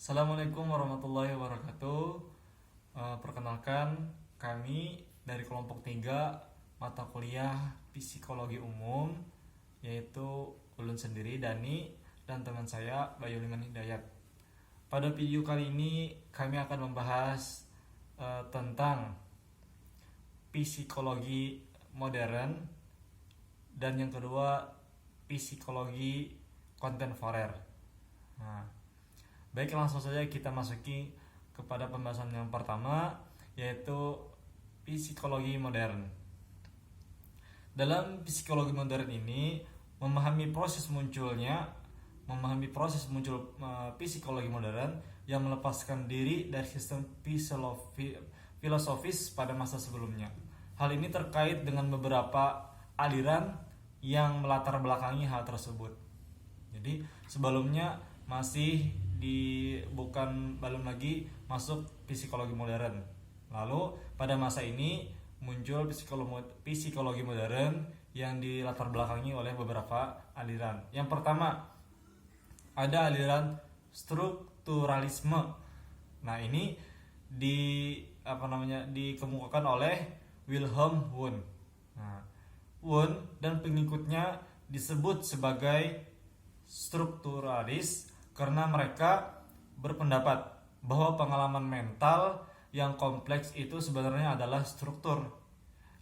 Assalamualaikum warahmatullahi wabarakatuh. Perkenalkan, kami dari kelompok 3 mata kuliah Psikologi Umum, yaitu ulun sendiri Dani dan teman saya Bayu Liman Hidayat. Pada video kali ini kami akan membahas tentang psikologi modern dan yang kedua psikologi kontemporer. Nah, baik, langsung saja kita masuki kepada pembahasan yang pertama, yaitu psikologi modern. Dalam psikologi modern ini, memahami proses muncul psikologi modern yang melepaskan diri dari sistem filosofis pada masa sebelumnya. Hal ini terkait dengan beberapa aliran yang melatar belakangi hal tersebut. Jadi sebelumnya belum lagi masuk psikologi modern. Lalu pada masa ini muncul psikologi modern yang dilatar belakangi oleh beberapa aliran. Yang pertama, ada aliran strukturalisme. Nah, ini dikemukakan oleh Wilhelm Wundt. Nah, Wundt dan pengikutnya disebut sebagai strukturalis karena mereka berpendapat bahwa pengalaman mental yang kompleks itu sebenarnya adalah struktur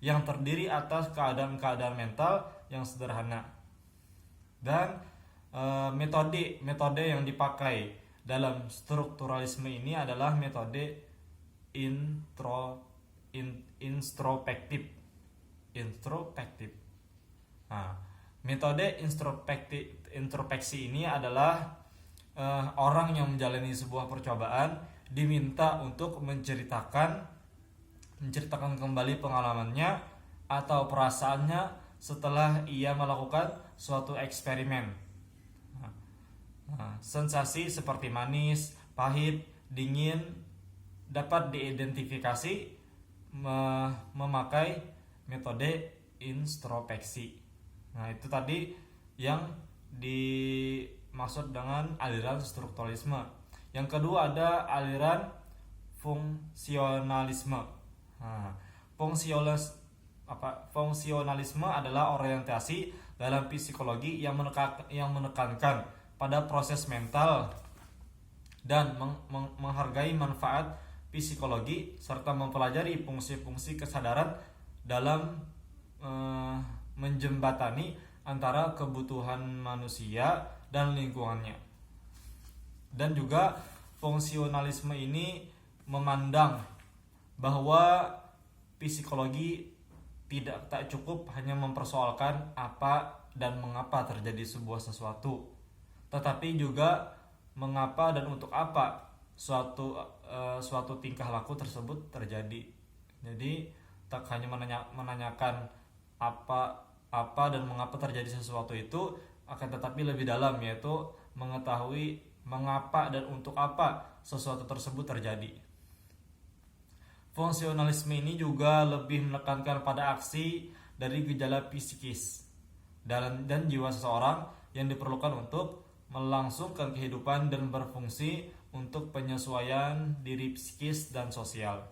yang terdiri atas keadaan-keadaan mental yang sederhana. Dan metode yang dipakai dalam strukturalisme ini adalah metode introspektif. Nah, metode introspeksi ini adalah orang yang menjalani sebuah percobaan diminta untuk menceritakan kembali pengalamannya atau perasaannya setelah ia melakukan suatu eksperimen. Sensasi seperti manis, pahit, dingin dapat diidentifikasi memakai metode introspeksi. Nah, itu tadi yang dimaksud dengan aliran strukturalisme. Yang kedua ada aliran fungsionalisme. Nah, fungsionalisme adalah orientasi dalam psikologi yang menekankan pada proses mental dan menghargai manfaat psikologi serta mempelajari fungsi-fungsi kesadaran dalam menjembatani antara kebutuhan manusia dan lingkungannya. Dan juga fungsionalisme ini memandang bahwa psikologi tak cukup hanya mempersoalkan apa dan mengapa terjadi sebuah sesuatu, tetapi juga mengapa dan untuk apa suatu tingkah laku tersebut terjadi. Jadi tak hanya menanyakan apa dan mengapa terjadi sesuatu itu, akan tetapi lebih dalam, yaitu mengetahui mengapa dan untuk apa sesuatu tersebut terjadi. Fungsionalisme ini juga lebih menekankan pada aksi dari gejala psikis dan jiwa seseorang yang diperlukan untuk melangsungkan kehidupan dan berfungsi untuk penyesuaian diri psikis dan sosial.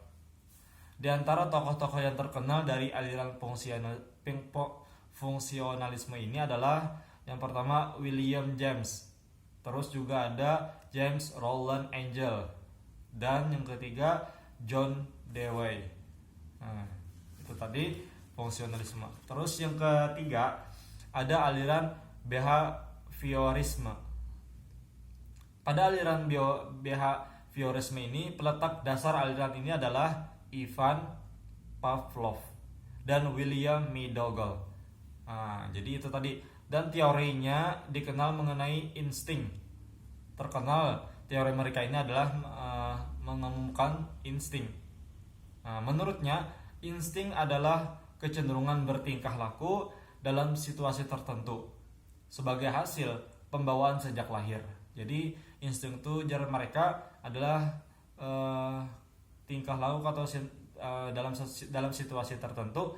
Di antara tokoh-tokoh yang terkenal dari aliran fungsionalisme ini adalah yang pertama William James, terus juga ada James Roland Angel, dan yang ketiga John Dewey. Nah, itu tadi fungsionalisme. Terus yang ketiga ada aliran behaviorisme. Pada aliran behaviorisme ini, peletak dasar aliran ini adalah Ivan Pavlov dan William McDougall. Nah, jadi itu tadi. Dan teorinya dikenal mengenai insting. Terkenal teori mereka ini adalah mengemukakan insting. Nah, menurutnya insting adalah kecenderungan bertingkah laku dalam situasi tertentu sebagai hasil pembawaan sejak lahir. Jadi insting itu jar mereka adalah tingkah laku atau dalam situasi tertentu.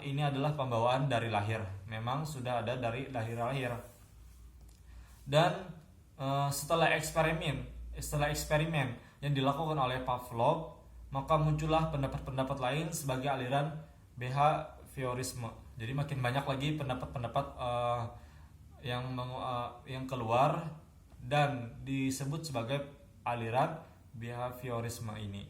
Ini adalah pembawaan dari lahir, memang sudah ada dari lahir. Dan setelah eksperimen Setelah eksperimen yang dilakukan oleh Pavlov, maka muncullah pendapat-pendapat lain sebagai aliran behaviorisme. Jadi makin banyak lagi pendapat-pendapat yang keluar dan disebut sebagai aliran behaviorisme ini.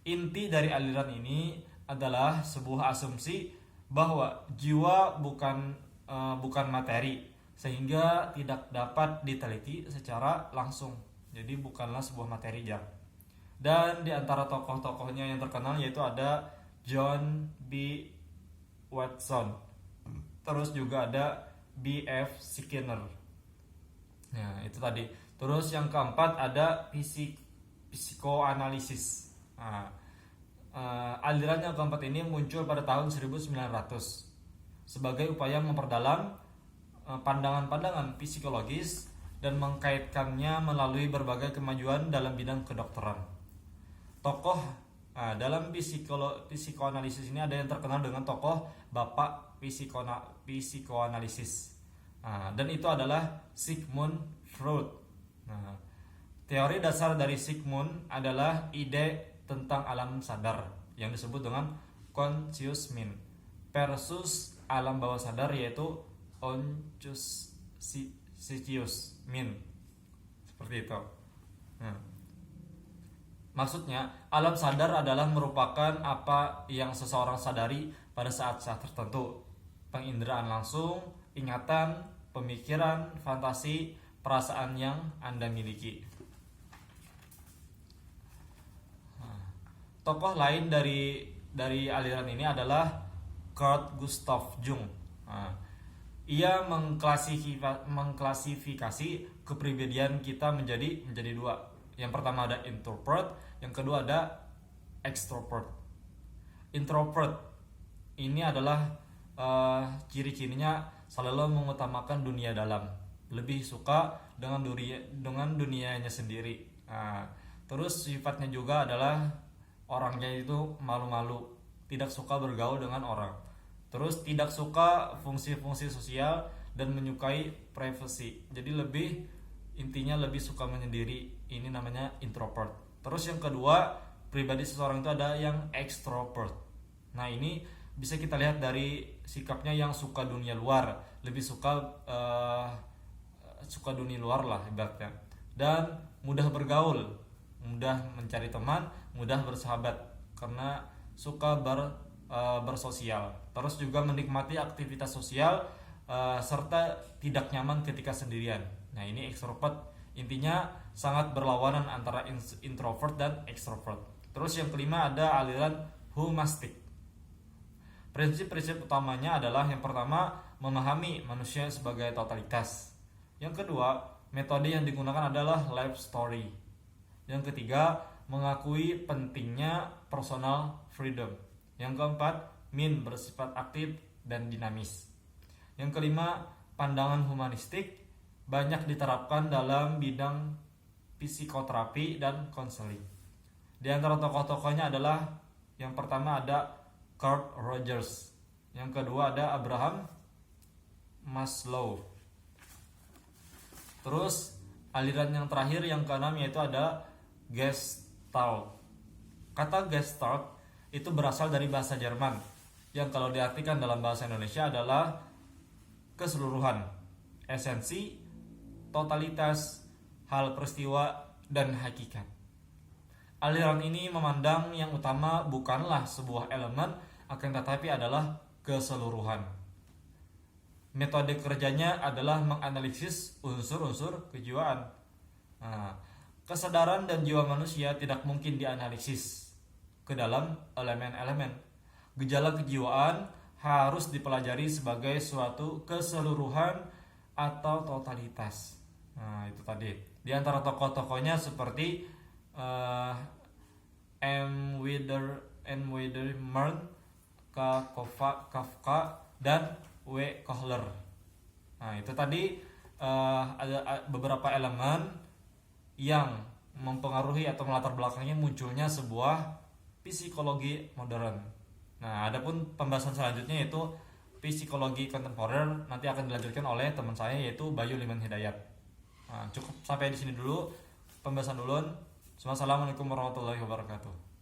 Inti dari aliran ini adalah sebuah asumsi bahwa jiwa bukan materi, sehingga tidak dapat diteliti secara langsung. Jadi bukanlah sebuah materi ya. Dan di antara tokoh-tokohnya yang terkenal yaitu ada John B. Watson. Terus juga ada B.F. Skinner. Nah, itu tadi. Terus yang keempat ada psikoanalisis. Nah, aliran yang keempat ini muncul pada tahun 1900 sebagai upaya memperdalam pandangan-pandangan psikologis dan mengkaitkannya melalui berbagai kemajuan dalam bidang kedokteran. Dalam psikoanalisis ini ada yang terkenal dengan tokoh Bapak psikoanalisis. Dan itu adalah Sigmund Freud. Teori dasar dari Sigmund adalah ide tentang alam sadar yang disebut dengan conscious mind versus alam bawah sadar yaitu unconscious mind. Seperti itu. Maksudnya, alam sadar adalah merupakan apa yang seseorang sadari pada saat-saat tertentu. Penginderaan langsung, ingatan, pemikiran, fantasi, perasaan yang Anda miliki. Tokoh lain dari aliran ini adalah Carl Gustav Jung. Ia mengklasifikasi kepribadian kita menjadi dua. Yang pertama ada introvert, yang kedua ada extrovert. Introvert ini adalah ciri-cirinya selalu mengutamakan dunia dalam, lebih suka dengan dunianya sendiri. Terus sifatnya juga adalah orangnya itu malu-malu, tidak suka bergaul dengan orang. Terus tidak suka fungsi-fungsi sosial dan menyukai privacy. Jadi intinya lebih suka menyendiri. Ini namanya introvert. Terus yang kedua, pribadi seseorang itu ada yang extrovert. Nah, ini bisa kita lihat dari sikapnya yang suka dunia luar, lebih suka dunia luar lah ibaratnya. Dan mudah bergaul, mudah mencari teman, mudah bersahabat karena suka bersosial. Terus juga menikmati aktivitas sosial serta tidak nyaman ketika sendirian. Nah, ini extrovert. Intinya sangat berlawanan antara introvert dan extrovert. Terus yang kelima ada aliran humanistik. Prinsip-prinsip utamanya adalah yang pertama, memahami manusia sebagai totalitas. Yang kedua, metode yang digunakan adalah life story. Yang ketiga, mengakui pentingnya personal freedom. Yang keempat, bersifat aktif dan dinamis. Yang kelima, pandangan humanistik banyak diterapkan dalam bidang psikoterapi dan konseling. Di antara tokoh-tokohnya adalah yang pertama ada Carl Rogers, yang kedua ada Abraham Maslow. Terus aliran yang terakhir yang keenam yaitu ada Gestalt. Kata Gestalt itu berasal dari bahasa Jerman yang kalau diartikan dalam bahasa Indonesia adalah keseluruhan, esensi, totalitas, hal peristiwa, dan hakikat. Aliran ini memandang yang utama bukanlah sebuah elemen, akan tetapi adalah keseluruhan. Metode kerjanya adalah menganalisis unsur-unsur kejiwaan. Kesadaran dan jiwa manusia tidak mungkin dianalisis ke dalam elemen-elemen. Gejala kejiwaan harus dipelajari sebagai suatu keseluruhan atau totalitas. Nah, itu tadi. Di antara tokoh-tokohnya seperti M. Wiedermann, Kafka, dan W. Kohler. Nah, itu tadi ada beberapa elemen yang mempengaruhi atau melatar belakangnya munculnya sebuah psikologi modern. Nah, adapun pembahasan selanjutnya yaitu psikologi kontemporer nanti akan dilanjutkan oleh teman saya yaitu Bayu Liman Hidayat. Nah, cukup sampai di sini dulu. pembahasan ulun. Assalamualaikum warahmatullahi wabarakatuh.